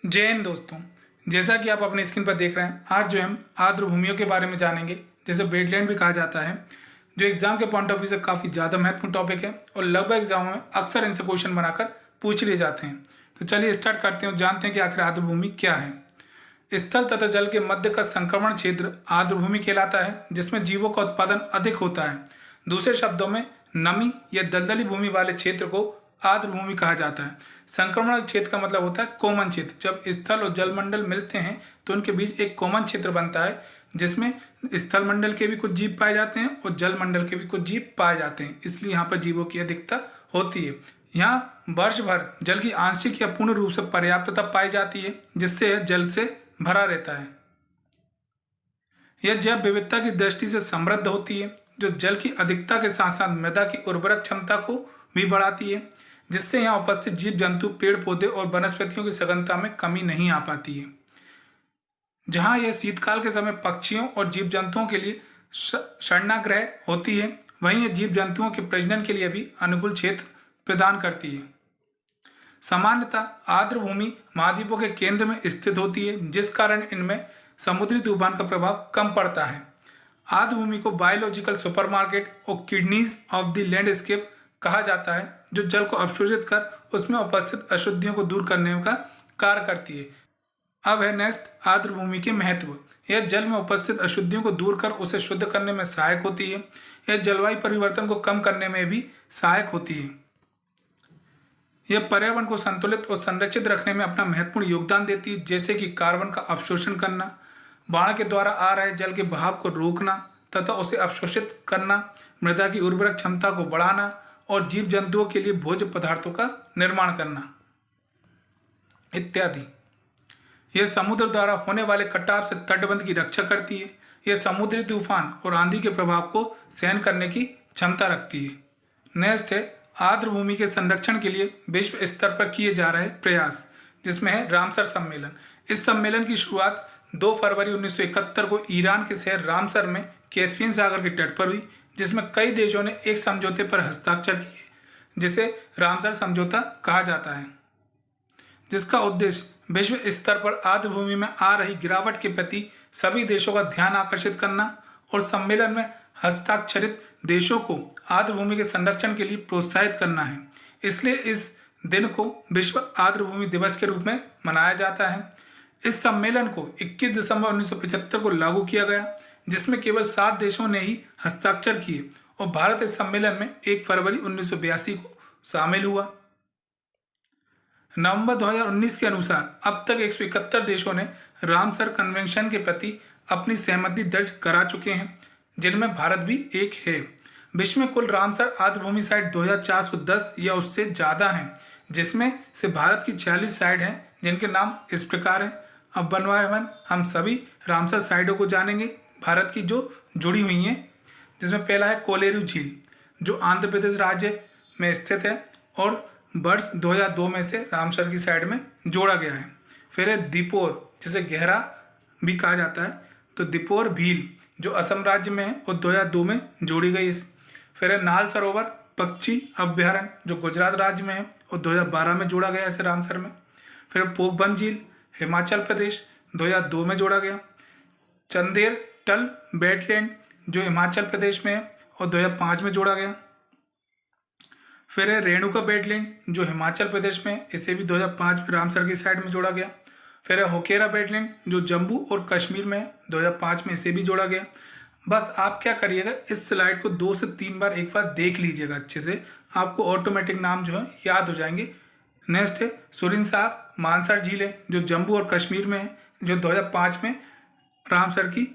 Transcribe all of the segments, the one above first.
जय हिंद दोस्तों। जैसा कि आप अपनी स्क्रीन पर देख रहे हैं, आज जो हम आर्द्र भूमियों के बारे में जानेंगे, जिसे वेटलैंड भी कहा जाता है, जो एग्जाम के पॉइंट ऑफ व्यू से काफ़ी ज़्यादा महत्वपूर्ण टॉपिक है और लगभग एग्जामों में अक्सर इनसे क्वेश्चन बनाकर पूछ लिए जाते हैं। तो चलिए स्टार्ट करते हैं और जानते हैं कि आखिर आर्द्र भूमि क्या है। स्थल तथा जल के मध्य का संक्रमण क्षेत्र आर्द्र भूमि कहलाता है, जिसमें जीवों का उत्पादन अधिक होता है। दूसरे शब्दों में नमी या दलदली भूमि वाले क्षेत्र को आर्द्र भूमि कहा जाता है। संक्रमण क्षेत्र का मतलब होता है कोमन क्षेत्र। जब स्थल और जलमंडल मिलते हैं तो उनके बीच एक कोमन क्षेत्र बनता है, जिसमें स्थल मंडल के भी कुछ जीव पाए जाते हैं और जल मंडल के भी कुछ जीव पाए जाते हैं। इसलिए यहाँ पर जीवों की अधिकता होती है। यहाँ वर्ष भर जल की आंशिक या पूर्ण रूप से पर्याप्तता पाई जाती है, जिससे यह जल से भरा रहता है। यह जैव विविधता की दृष्टि से समृद्ध होती है, जो जल की अधिकता के साथ साथ मृदा की उर्वरक क्षमता को भी बढ़ाती है, जिससे यहाँ उपस्थित जीव जंतु, पेड़ पौधे और वनस्पतियों की सघनता में कमी नहीं आ पाती है। जहाँ यह शीतकाल के समय पक्षियों और जीव जंतुओं के लिए शरणागृह होती है, वहीं यह जीव जंतुओं के प्रजनन के लिए भी अनुकूल क्षेत्र प्रदान करती है। सामान्यतः आर्द्र भूमि महाद्वीपों के केंद्र में स्थित होती है, जिस कारण इनमें समुद्री तूफान का प्रभाव कम पड़ता है। आर्द्र भूमि को बायोलॉजिकल सुपरमार्केट और किडनीज ऑफ द लैंडस्केप कहा जाता है, जो जल को अवशोषित कर उसमें उपस्थित अशुद्धियों को दूर करने का कार्य करती है। अब है नेक्स्ट आर्द्र भूमि के महत्व। यह जल में उपस्थित अशुद्धियों को दूर कर उसे शुद्ध करने में सहायक होती है। यह जलवायु परिवर्तन को कम करने में भी सहायक होती है। यह पर्यावरण को संतुलित और संरक्षित रखने में अपना महत्वपूर्ण योगदान देती है, जैसे कि कार्बन का अवशोषण करना, बाढ़ के द्वारा आ रहे जल के बहाव को रोकना तथा उसे अवशोषित करना, मृदा की उर्वरक क्षमता को बढ़ाना और जीव जंतुओं के लिए भोज्य पदार्थों का निर्माण करना इत्यादि। यह समुद्र द्वारा होने वाले कटाव से तटबंध की रक्षा करती है। यह समुद्री तूफान और आंधी के प्रभाव को सहन करने की क्षमता रखती है। नेक्स्ट है आर्द्र भूमि के संरक्षण के लिए विश्व स्तर पर किए जा रहे प्रयास, जिसमें है रामसर सम्मेलन। इस सम्मेलन की शुरुआत 2 फरवरी 1971 को ईरान के शहर रामसर में कैस्पियन सागर के तट पर हुई, जिसमें कई देशों ने एक समझौते पर हस्ताक्षर किए, जिसे रामसर समझौता कहा जाता है, जिसका उद्देश्य विश्व स्तर पर आर्द्र भूमि में आ रही गिरावट के प्रति सभी देशों का ध्यान आकर्षित करना और सम्मेलन में हस्ताक्षरित देशों को आर्द्र भूमि के संरक्षण के लिए प्रोत्साहित करना है। इसलिए इस दिन को विश्व आर्द्र भूमि दिवस के रूप में मनाया जाता है। इस सम्मेलन को 21 दिसंबर 1975 को लागू किया गया, जिसमें केवल 7 देशों ने ही हस्ताक्षर किए और भारत इस सम्मेलन में 1 फरवरी 1982 को शामिल हुआ। नवंबर 2019 के अनुसार अब तक 171 देशों ने रामसर कन्वेंशन के प्रति अपनी सहमति दर्ज करा चुके हैं, जिनमें भारत भी एक है। विश्व में कुल रामसर आर्द्र भूमि साइट 2410 या उससे ज़्यादा हैं, जिसमें से भारत की 46 साइट हैं, जिनके नाम इस प्रकार हैं। अब वन बाय वन हम सभी रामसर साइटों को जानेंगे भारत की जो जुड़ी हुई हैं, जिसमें पहला है कोलेरू झील, जो आंध्र प्रदेश राज्य में स्थित है और वर्ष 2002 में से रामसर की साइड में जोड़ा गया है। फिर है दीपोर, जिसे गहरा भी कहा जाता है, तो दीपोर भील जो असम राज्य में है और 2002 में जोड़ी गई। फिर है नाल सरोवर पक्षी अभ्यारण्य, जो गुजरात राज्य में है और 2012 में जोड़ा गया इसे रामसर में। फिर पोखबन झील हिमाचल प्रदेश 2002 में जोड़ा गया। चंदेर टल वेटलैंड जो हिमाचल प्रदेश में है और 2005 में जोड़ा गया। फिर है रेणुका वेटलैंड जो हिमाचल प्रदेश में है, इसे भी 2005 में रामसर की साइड में जोड़ा गया। फिर है होकेरा वेटलैंड जो जम्मू और कश्मीर में है, 2005 में इसे भी जोड़ा गया। बस आप क्या करिएगा, इस स्लाइड को 2 से 3 बार एक बार देख लीजिएगा अच्छे से, आपको ऑटोमेटिक नाम जो है याद हो जाएंगे। नेक्स्ट है सुरिनसार मानसर झील है, जो जम्मू और कश्मीर में है, जो 2005 में रामसर की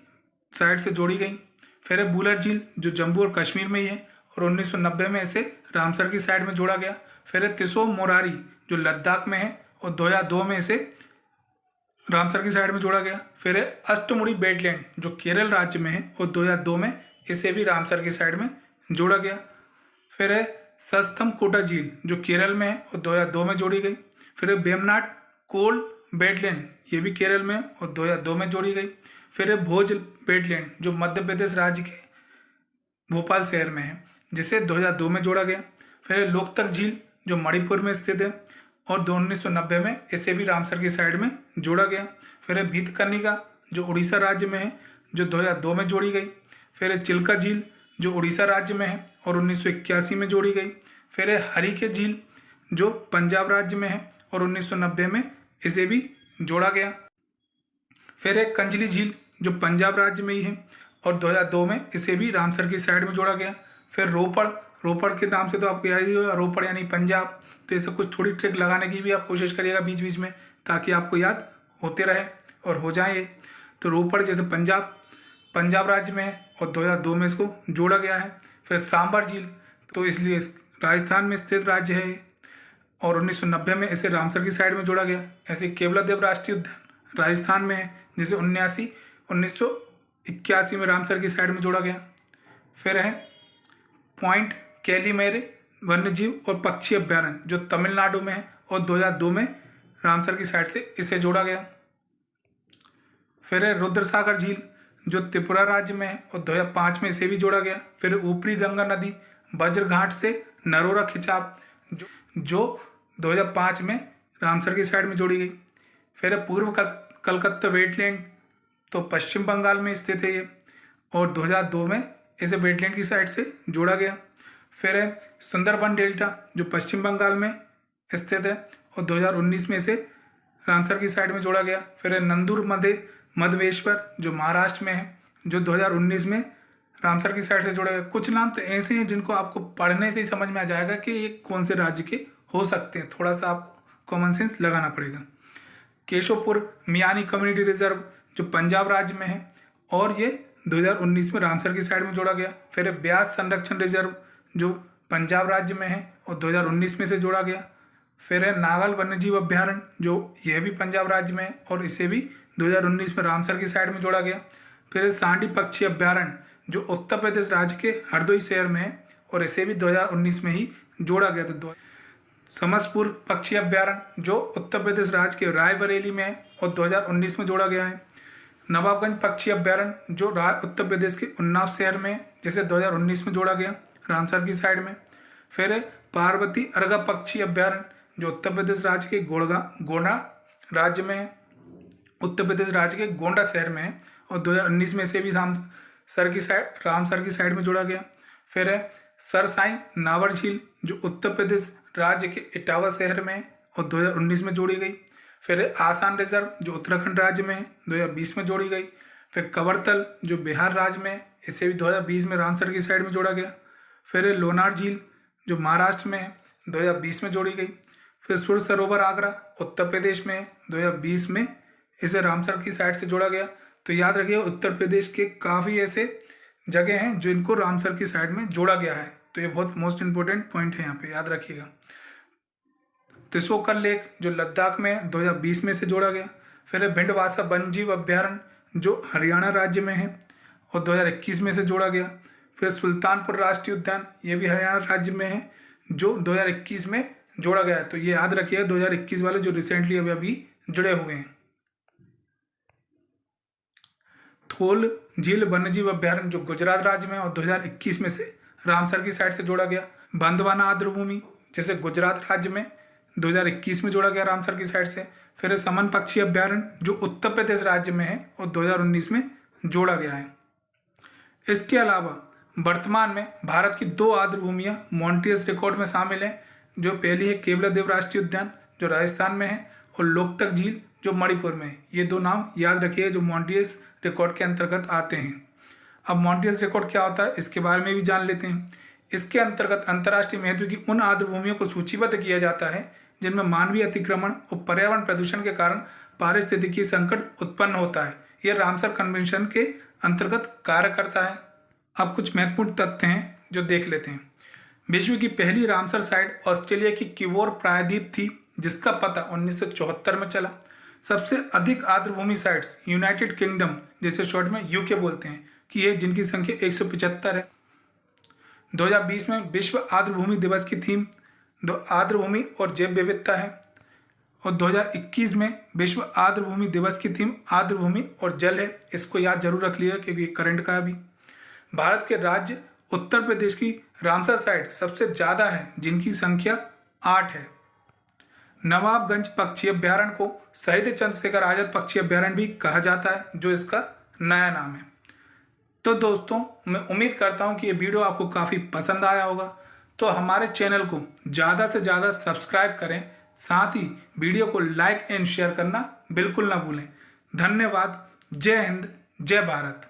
साइड से जोड़ी गई। फिर है बुलर झील जो जम्मू और कश्मीर में ही है और 1990 में इसे रामसर की साइड में जोड़ा गया। फिर है तिसो मोरारी जो लद्दाख में है और 2002 में इसे रामसर की साइड में जोड़ा गया। फिर है अष्टमुड़ी वेटलैंड जो केरल राज्य में है और 2002 में इसे भी रामसर की साइड में जोड़ा गया। फिर है सस्थम कोटा झील जो केरल में है और 2002 में जोड़ी गई। फिर है वेमनाड कोल वेटलैंड, ये भी केरल में है और 2002 में जोड़ी गई। फिर है भोज वेटलैंड जो मध्य प्रदेश राज्य के भोपाल शहर में है, जिसे 2002 में जोड़ा गया। फिर है लोकतक झील जो मणिपुर में स्थित है और 1990 में इसे भी रामसर की साइड में जोड़ा गया। फिर है भीतकनिका जो उड़ीसा राज्य में है, जो 2002 में जोड़ी गई। फिर है चिल्का झील जो उड़ीसा राज्य में है और 1981 में जोड़ी गई। फिर है हरीके झील जो पंजाब राज्य में है और 1990 में इसे भी जोड़ा गया। फिर है कंजली झील जो पंजाब राज्य में ही है और 2002 में इसे भी रामसर की साइड में जोड़ा गया। फिर रोपड़ के नाम से तो आपको याद ही होगा, रोपड़ यानी पंजाब। तो ऐसे कुछ थोड़ी ट्रिक लगाने की भी आप कोशिश करिएगा बीच बीच में, ताकि आपको याद होते रहे और हो जाए ये। तो रोपड़ जैसे पंजाब राज्य में है और 2002 में इसको जोड़ा गया है। फिर सांबर झील तो इसलिए राजस्थान में स्थित राज्य है और 1990 में इसे रामसर की साइड में जोड़ा गया। ऐसे केवलादेव राष्ट्रीय उद्यान राजस्थान में है, जिसे 1981 में रामसर की साइड में जोड़ा गया। फिर है पॉइंट कैलीमेरे वन्यजीव और पक्षी अभ्यारण्य जो तमिलनाडु में है और 2002 में रामसर की साइड से इसे जोड़ा गया। फिर है रुद्रसागर झील जो त्रिपुरा राज्य में है और 2005 में इसे भी जोड़ा गया। फिर ऊपरी गंगा नदी वज्रघाट से नरोरा खिंचाव जो 2005 में रामसर की साइड में जोड़ी गई। फिर है पूर्व कलकत्ता वेटलैंड तो पश्चिम बंगाल में स्थित है ये और 2002 में इसे वेटलैंड की साइड से जोड़ा गया। फिर है सुंदरबन डेल्टा जो पश्चिम बंगाल में स्थित है और 2019 में इसे रामसर की साइड में जोड़ा गया। फिर है नंदूर मधवेश्वर जो महाराष्ट्र में है, जो 2019 में रामसर की साइड से जोड़ा गया। कुछ नाम तो ऐसे हैं जिनको आपको पढ़ने से ही समझ में आ जाएगा कि ये कौन से राज्य के हो सकते हैं, थोड़ा सा आपको कॉमन सेंस लगाना पड़ेगा। केशवपुर मियानी कम्युनिटी रिजर्व जो पंजाब राज्य में है और ये 2019 में रामसर की साइड में जोड़ा गया। फिर है ब्यास संरक्षण रिजर्व जो पंजाब राज्य में है और 2019 में से जोड़ा गया। फिर है नागल वन्यजीव अभ्यारण्य जो यह भी पंजाब राज्य में है और इसे भी 2019 में रामसर की साइड में जोड़ा गया। फिर है सांडी पक्षी अभ्यारण्य जो उत्तर प्रदेश राज्य के हरदोई शहर में है और इसे भी 2019 में ही जोड़ा गया था। समसपुर पक्षी अभ्यारण्य जो उत्तर प्रदेश राज्य के रायबरेली में है और 2019 में जोड़ा गया है। नवाबगंज पक्षी अभ्यारण्य जो उत्तर प्रदेश के उन्नाव शहर में है, जिसे 2019 में जोड़ा गया रामसर की साइड में। फिर है पार्वती अर्गा पक्षी अभ्यारण्य जो उत्तर प्रदेश राज्य के गोंडा राज्य में है, उत्तर प्रदेश राज्य के गोंडा शहर में है और 2019 में इसे भी रामसर की साइड में जोड़ा गया। फिर है सरसाई नावर झील जो उत्तर प्रदेश राज्य के इटावा शहर में है और 2019 में जोड़ी गई। फिर है आसान रिजर्व जो उत्तराखंड राज्य में है, 2020 में जोड़ी गई। फिर कवरतल जो बिहार राज्य में है, इसे भी 2020 में रामसर की साइड में जोड़ा गया। फिर है लोनार झील जो महाराष्ट्र में है, 2020 में जोड़ी गई। फिर सुर सरोवर आगरा उत्तर प्रदेश में है, 2020 में इसे रामसर की साइड से जोड़ा गया। तो याद रखिए उत्तर प्रदेश के काफ़ी ऐसे जगह हैं जो इनको रामसर की साइड में जोड़ा गया है, तो ये बहुत मोस्ट इंपॉर्टेंट पॉइंट है, यहाँ पे याद रखिएगा। त्रिशोकल लेक जो लद्दाख में 2020 में से जोड़ा गया। फिर है भिंडवासा वन्यजीव अभ्यारण्य जो हरियाणा राज्य में है और 2021 में से जोड़ा गया। फिर सुल्तानपुर राष्ट्रीय उद्यान ये भी हरियाणा राज्य में है जो 2021 में जोड़ा गया है। तो ये याद रखिएगा 2021 वाले जो रिसेंटली अभी जुड़े हुए हैं। थोल झील वन्यजीव अभ्यारण्य जो गुजरात राज्य में और 2021 में से रामसर की साइड से जोड़ा गया। बांदवाना आर्द्रभूमि जैसे गुजरात राज्य में 2021 में जोड़ा गया रामसर की साइड से। फिर है समन पक्षी अभ्यारण्य जो उत्तर प्रदेश राज्य में है और 2019 में जोड़ा गया है। इसके अलावा वर्तमान में भारत की 2 आर्द्रभूमियां मॉन्टियस रिकॉर्ड में शामिल हैं, जो पहली है केवलादेव राष्ट्रीय उद्यान जो राजस्थान में है और लोकतक झील जो मणिपुर में है। ये 2 नाम याद रखिए जो मॉन्टियस रिकॉर्ड के अंतर्गत आते हैं। अब मॉन्टियस रिकॉर्ड क्या होता है इसके बारे में भी जान लेते हैं। इसके अंतर्गत अंतर्राष्ट्रीय महत्व की उन आर्द्रभूमियों को सूचीबद्ध किया जाता है जिनमें मानवीय अतिक्रमण और पर्यावरण प्रदूषण के कारण पारिस्थितिकीय संकट उत्पन्न होता है। यह रामसर कन्वेंशन के अंतर्गत कार्य करता है। अब कुछ महत्वपूर्ण तथ्य हैं जो देख लेते हैं। विश्व की पहली रामसर साइट ऑस्ट्रेलिया की किवोर प्रायद्वीप थी, जिसका पता 1974 में चला। सबसे अधिक आर्द्रभूमि साइट्स यूनाइटेड किंगडम जैसे शॉर्ट में यूके बोलते हैं कि है, जिनकी संख्या 175 है। 2020 में विश्व आर्द्रभूमि दिवस की थीम आर्द्रभूमि और जैव विविधता है और 2021 में विश्व आर्द्रभूमि दिवस की थीम आर्द्रभूमि और जल है। इसको याद जरूर रख लिएगा क्योंकि करंट का भी। भारत के राज्य उत्तर प्रदेश की रामसर साइट सबसे ज़्यादा है, जिनकी संख्या 8 है। नवाबगंज पक्षी अभ्यारण्य को शहीद चंद्रशेखर आजाद पक्षी अभ्यारण्य भी कहा जाता है, जो इसका नया नाम है। तो दोस्तों, मैं उम्मीद करता हूँ कि ये वीडियो आपको काफ़ी पसंद आया होगा। तो हमारे चैनल को ज़्यादा से ज़्यादा सब्सक्राइब करें, साथ ही वीडियो को लाइक एंड शेयर करना बिल्कुल ना भूलें। धन्यवाद। जय हिंद, जय भारत।